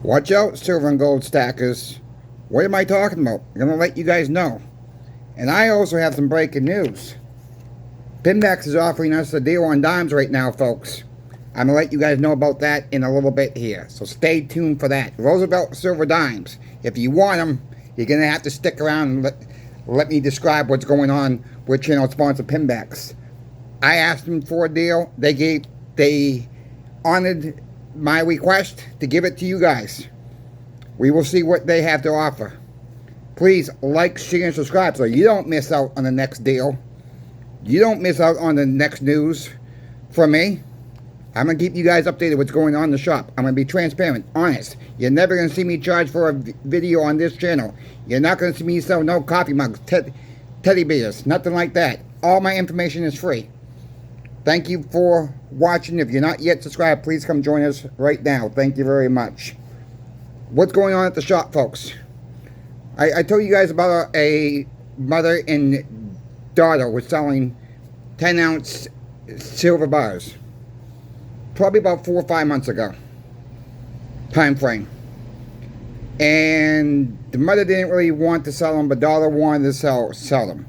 Watch out, silver and gold stackers. What am I talking about? I'm going to let you guys know. And I also have some breaking news. Pinbacks is offering us a deal on dimes right now, folks. I'm going to let you guys know about that in a little bit here. So stay tuned for that. Roosevelt silver dimes. If you want them, you're going to have to stick around and let me describe what's going on with channel sponsor Pinbacks. I asked them for a deal. They honored my request to give it to you guys. We will see what they have to offer. Please like, share, and subscribe so you don't miss out on the next deal. You don't miss out on the next news from me. I'm going to keep you guys updated what's going on in the shop. I'm going to be transparent, honest. You're never going to see me charge for a video on this channel. You're not going to see me sell no coffee mugs, teddy bears, nothing like that. All my information is free. Thank you for watching. If you're not yet subscribed, please come join us right now. Thank you very much. What's going on at the shop, folks? I told you guys about a mother and daughter was selling 10-ounce silver bars. Probably about 4 or 5 months ago. Time frame. And the mother didn't really want to sell them, but daughter wanted to sell them.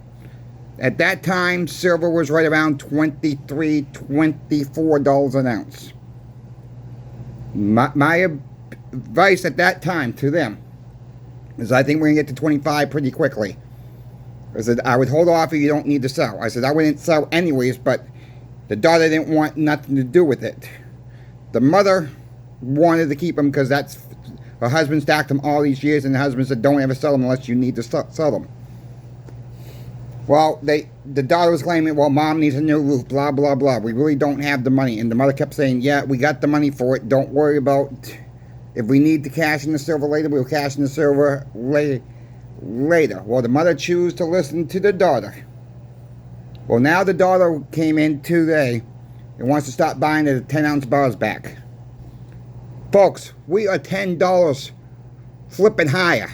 At that time, silver was right around $23, $24 an ounce. My advice at that time to them is I think we're going to get to 25 pretty quickly. I said, I would hold off if you don't need to sell. I said, I wouldn't sell anyways, but the daughter didn't want nothing to do with it. The mother wanted to keep them because that's her husband stacked them all these years, and the husband said, don't ever sell them unless you need to sell them. Well, the daughter was claiming, well, mom needs a new roof, blah, blah, blah. We really don't have the money. And the mother kept saying, yeah, we got the money for it. Don't worry about if we need to cash in the silver later, we'll cash in the silver later. Well, the mother chose to listen to the daughter. Well, now the daughter came in today and wants to stop buying the 10-ounce bars back. Folks, we are $10 flipping higher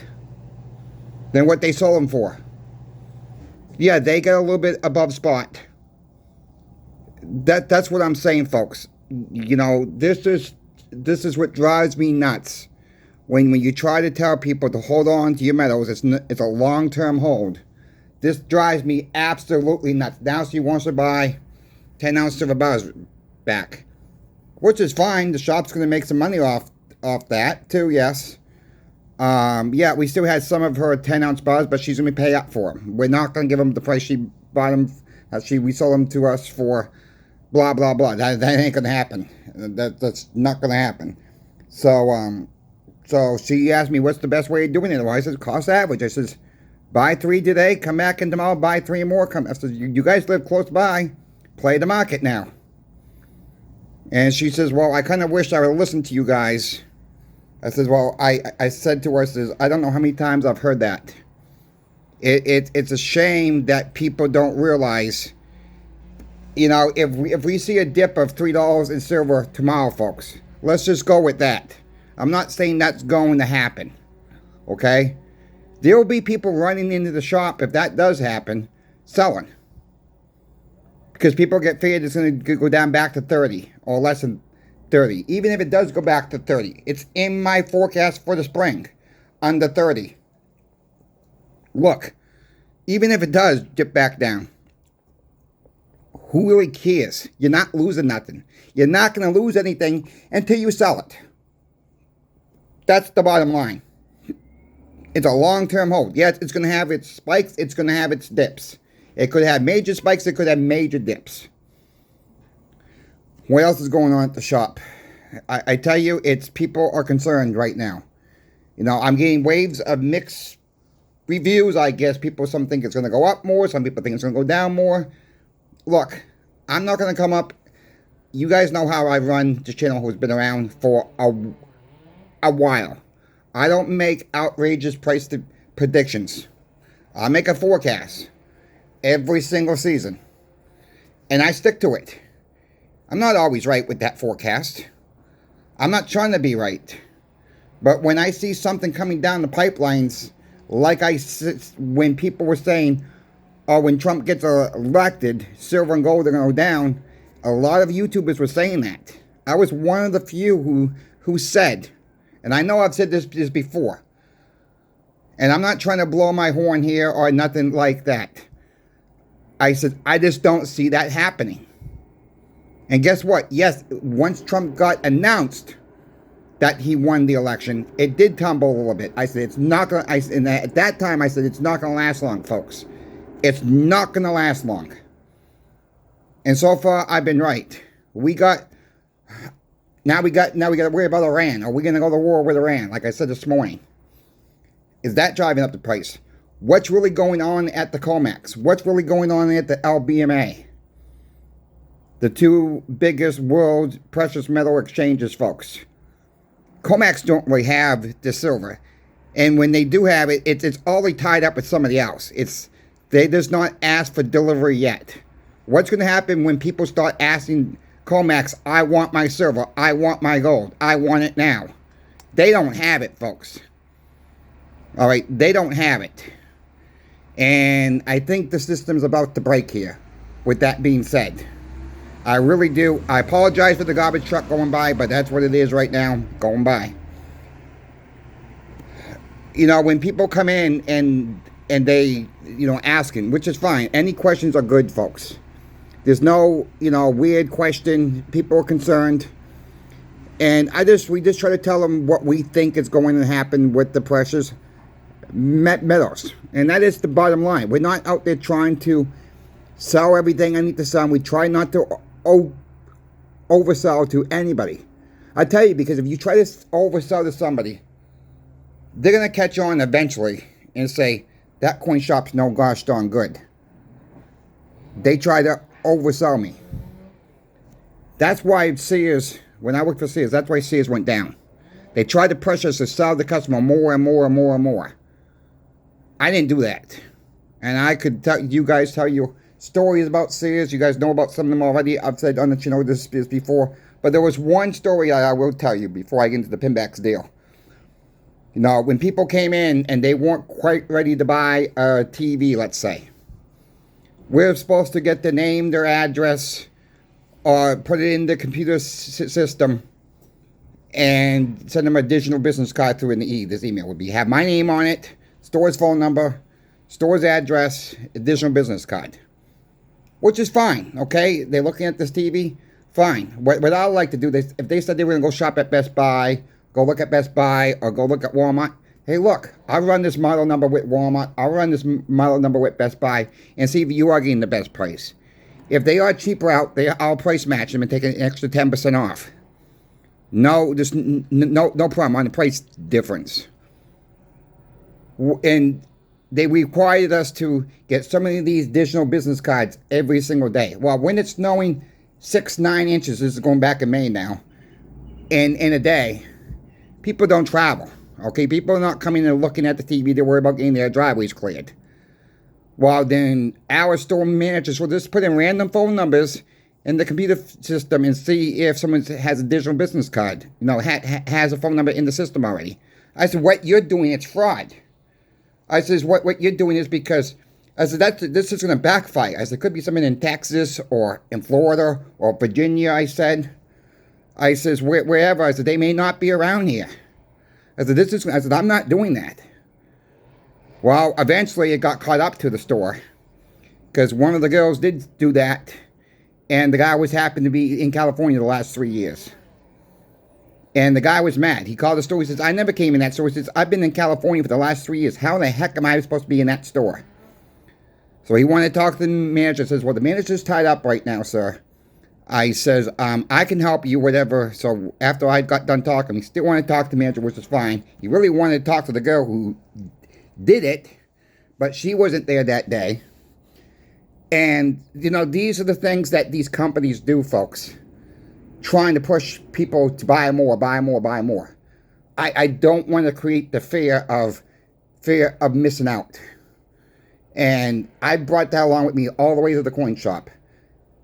than what they sold them for. Yeah, they got a little bit above spot. That's what I'm saying, folks. You know, this is what drives me nuts. When you try to tell people to hold on to your metals, it's a long-term hold. This drives me absolutely nuts. Now she wants to buy 10-ounce silver bars back, which is fine. The shop's going to make some money off that too. Yes. Yeah, we still had some of her 10-ounce bars, but she's going to pay up for them. We're not going to give them the price she bought them. We sold them to us for. Blah blah blah. That ain't going to happen. That's not going to happen. So she asked me what's the best way of doing it. Well, I said cost average. I says buy 3 today, come back in tomorrow, buy 3 more. I said you guys live close by, play the market now. And she says, well, I kind of wish I would listen to you guys. I says, well, I said to her, I says, I don't know how many times I've heard that. It's a shame that people don't realize, you know, if we see a dip of $3 in silver tomorrow, folks, let's just go with that. I'm not saying that's going to happen, okay? There will be people running into the shop, if that does happen, selling. Because people get figured it's going to go down back to 30 or less than 30. Even if it does go back to 30. It's in my forecast for the spring. Under 30. Look. Even if it does dip back down. Who really cares? You're not losing nothing. You're not going to lose anything until you sell it. That's the bottom line. It's a long-term hold. Yes, it's going to have its spikes. It's going to have its dips. It could have major spikes. It could have major dips. What else is going on at the shop? I tell you, it's people are concerned right now. You know, I'm getting waves of mixed reviews. I guess some think it's going to go up more. Some people think it's going to go down more. Look, I'm not going to come up. You guys know how I run this channel, who's been around for a while. I don't make outrageous price predictions. I make a forecast every single season. And I stick to it. I'm not always right with that forecast. I'm not trying to be right. But when I see something coming down the pipelines, like when people were saying, oh, when Trump gets elected, silver and gold are going to go down, a lot of YouTubers were saying that. I was one of the few who said, And I know I've said this before. And I'm not trying to blow my horn here or nothing like that. I said, I just don't see that happening. And guess what? Yes, once Trump got announced that he won the election, it did tumble a little bit. I said, it's not going to, and at that time I said, it's not going to last long, folks. It's not going to last long. And so far, I've been right. Now we got to worry about Iran. Are we going to go to war with Iran? Like I said this morning. Is that driving up the price? What's really going on at the COMEX? What's really going on at the LBMA? The two biggest world precious metal exchanges, folks. COMEX don't really have the silver. And when they do have it, it's already tied up with somebody else. They does not ask for delivery yet. What's going to happen when people start asking COMEX, I want my silver, I want my gold, I want it now? They don't have it, folks. All right, they don't have it. And I think the system's about to break here, with that being said. I really do. I apologize for the garbage truck going by, but that's what it is right now, going by. You know, when people come in and they, you know, asking, which is fine. Any questions are good, folks. There's no, you know, weird question. People are concerned. And we just try to tell them what we think is going to happen with the precious metals. And that is the bottom line. We're not out there trying to sell everything underneath the sun. We try not to oversell to anybody. I tell you, because if you try to oversell to somebody, they're going to catch on eventually and say, that coin shop's no gosh darn good. They try to oversell me. That's why Sears, when I worked for Sears, that's why Sears went down. They tried to pressure us to sell the customer more and more and more and more. I didn't do that. And I could tell you stories about Sears. You guys know about some of them already. I've said on the channel this before. But there was one story I will tell you before I get into the Pinbacks deal. You know, when people came in and they weren't quite ready to buy a TV, let's say. We're supposed to get their name, their address, or put it in the computer system and send them a digital business card through this email. Would be have my name on it, store's phone number, store's address, additional business card. Which is fine, okay? They're looking at this TV, fine. What I like to do, if they said they were going to go shop at Best Buy, go look at Best Buy, or go look at Walmart, hey, look, I'll run this model number with Walmart, I'll run this model number with Best Buy, and see if you are getting the best price. If they are cheaper out, I'll price match them and take an extra 10% off. No, just no problem on the price difference. And they required us to get so many of these additional business cards every single day. Well, when it's snowing 6-9 inches, this is going back in May now, in a day, people don't travel. Okay, people are not coming and looking at the TV. They're worried about getting their driveways cleared. Well, then our store managers will just put in random phone numbers in the computer system and see if someone has a digital business card. You know, has a phone number in the system already. I said, what you're doing, it's fraud. I says, what you're doing is because, I said, this is going to backfire. I said, it could be someone in Texas or in Florida or Virginia, I said. I says, wherever. I said, they may not be around here. I said, I'm not doing that. Well, eventually it got caught up to the store because one of the girls did do that, and the guy was happened to be in California the last 3 years. And the guy was mad. He called the store. He says, I never came in that store. He says, I've been in California for the last 3 years. How the heck am I supposed to be in that store? So he wanted to talk to the manager. He says, well, the manager's tied up right now, sir. I says, I can help you, whatever. So after I got done talking, he still wanted to talk to the manager, which is fine. He really wanted to talk to the girl who did it, but she wasn't there that day. And, you know, these are the things that these companies do, folks. Trying to push people to buy more, buy more, buy more. I don't want to create the fear of missing out. And I brought that along with me all the way to the coin shop.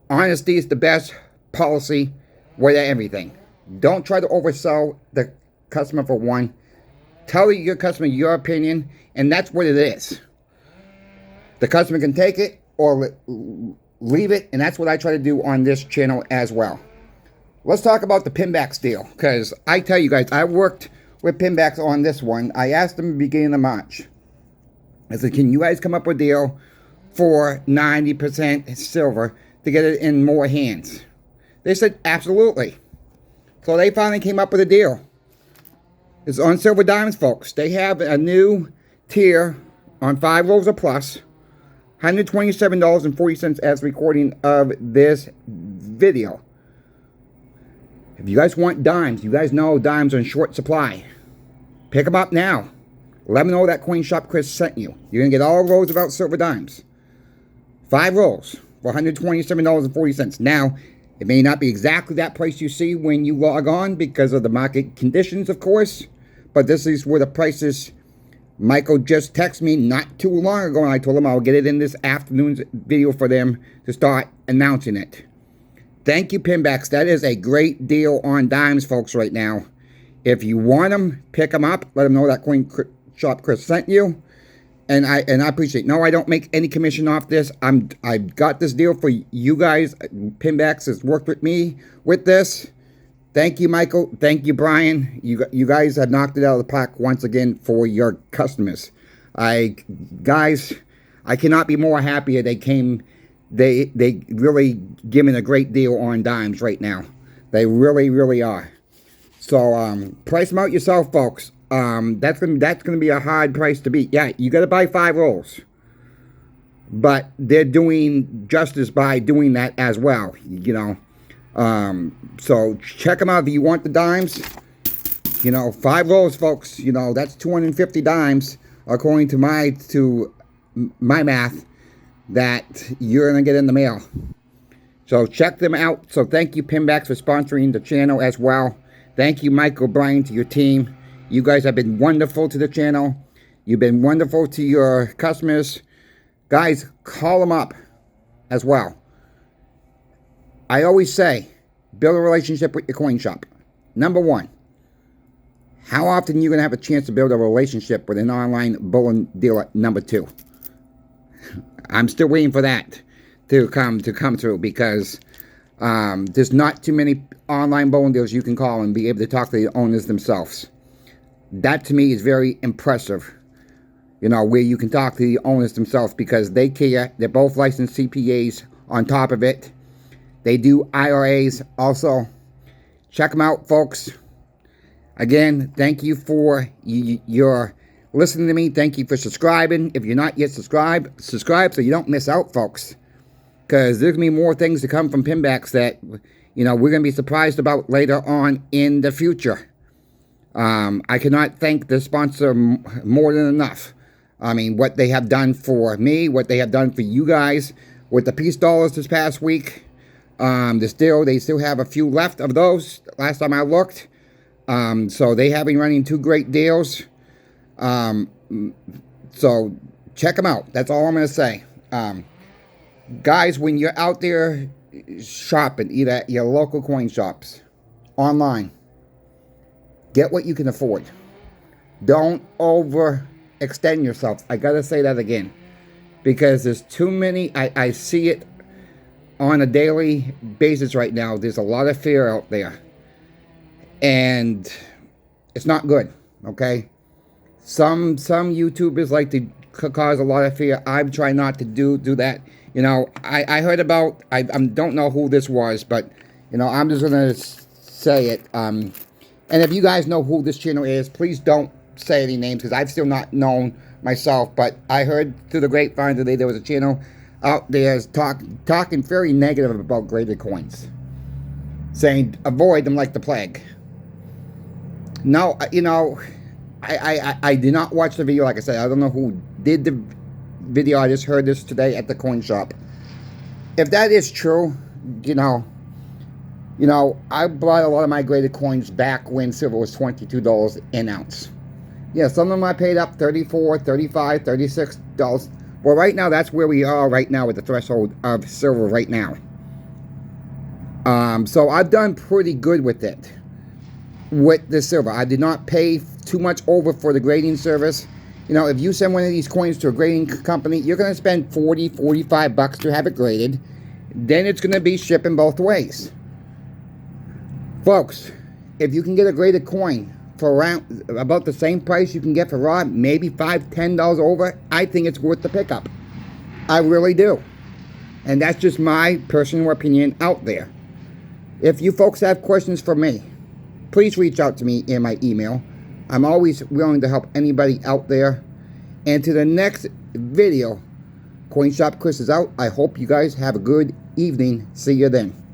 Honesty is the best policy with everything. Don't try to oversell the customer for one. Tell your customer your opinion, and that's what it is. The customer can take it or leave it, and that's what I try to do on this channel as well. Let's talk about the Pinbacks deal, because I tell you guys, I worked with pinbacks on this one. I asked them at the beginning of March. I said, can you guys come up with a deal for 90% silver to get it in more hands? They said, absolutely. So they finally came up with a deal. It's on Silver Diamonds, folks. They have a new tier on 5 rolls or plus. $127.40 as recording of this video. If you guys want dimes, you guys know dimes are in short supply. Pick them up now. Let me know that Coin Shop Chris sent you. You're going to get all rolls about silver dimes. 5 rolls for $127.40. Now, it may not be exactly that price you see when you log on because of the market conditions, of course. But this is where the prices. Michael just texted me not too long ago, and I told him I'll get it in this afternoon's video for them to start announcing it. Thank you, Pinbacks. That is a great deal on dimes, folks, right now. If you want them, pick them up. Let them know that Coin Shop Chris sent you. And I appreciate it. No, I don't make any commission off this. I got this deal for you guys. Pinbacks has worked with me with this. Thank you, Michael. Thank you, Brian. You guys have knocked it out of the park once again for your customers. Guys, I cannot be more happier they came. They really giving a great deal on dimes right now. They really, really are. So price them out yourself, folks. That's gonna be a hard price to beat. Yeah, you got to buy 5 rolls, but they're doing justice by doing that as well. You know. So check them out if you want the dimes. You know, 5 rolls, folks. You know, that's 250 dimes according to my math that you're gonna get in the mail. So check them out. So thank you, Pinbacks, for sponsoring the channel as well. Thank you, Michael Bryan, to your team. You guys have been wonderful to the channel. You've been wonderful to your customers. Guys, call them up as well. I always say, build a relationship with your coin shop. Number 1, how often are you going to have a chance to build a relationship with an online bullion dealer? Number 2. I'm still waiting for that to come through because there's not too many online bullion dealers you can call and be able to talk to the owners themselves. That to me is very impressive. You know, where you can talk to the owners themselves because they care. They're both licensed CPAs on top of it. They do IRAs also. Check them out, folks. Again, thank you for your listening to me. Thank you for subscribing. If you're not yet subscribed, subscribe so you don't miss out, folks. Because there's going to be more things to come from Pinbacks that, you know, we're going to be surprised about later on in the future. I cannot thank the sponsor more than enough. I mean, what they have done for me, what they have done for you guys with the peace dollars this past week. They still have a few left of those, last time I looked. So they have been running 2 great deals. So check them out. That's all I'm going to say. Guys, when you're out there shopping, either at your local coin shops, online, get what you can afford. Don't overextend yourself. I got to say that again. Because there's too many, I see it on a daily basis right now. There's a lot of fear out there. And it's not good, okay? Some YouTubers like to cause a lot of fear. I'm trying not to do that. You know, I heard about, I don't know who this was, but, you know, I'm just going to say it. And if you guys know who this channel is, please don't say any names, because I've still not known myself. But I heard through the grapevine today there was a channel out there talking very negative about graded coins, saying avoid them like the plague. No, you know, I did not watch the video. Like I said, I don't know who did the video. I just heard this today at the coin shop. If that is true, you know, I bought a lot of my graded coins back when silver was $22 an ounce. Yeah, some of them I paid up $34, $35, $36. Well, right now, that's where we are right now with the threshold of silver right now. So I've done pretty good with it, with the silver. I did not pay too much over for the grading service. You know, if you send one of these coins to a grading company, you're going to spend $40, $45 to have it graded. Then it's going to be shipping both ways. Folks, if you can get a graded coin for around about the same price you can get for raw, maybe $5-10 over, I think it's worth the pickup. I really do. And that's just my personal opinion out there. If you folks have questions for me, please reach out to me in my email. I'm always willing to help anybody out there. And to the next video, Coin Shop Chris is out. I hope you guys have a good evening. See you then.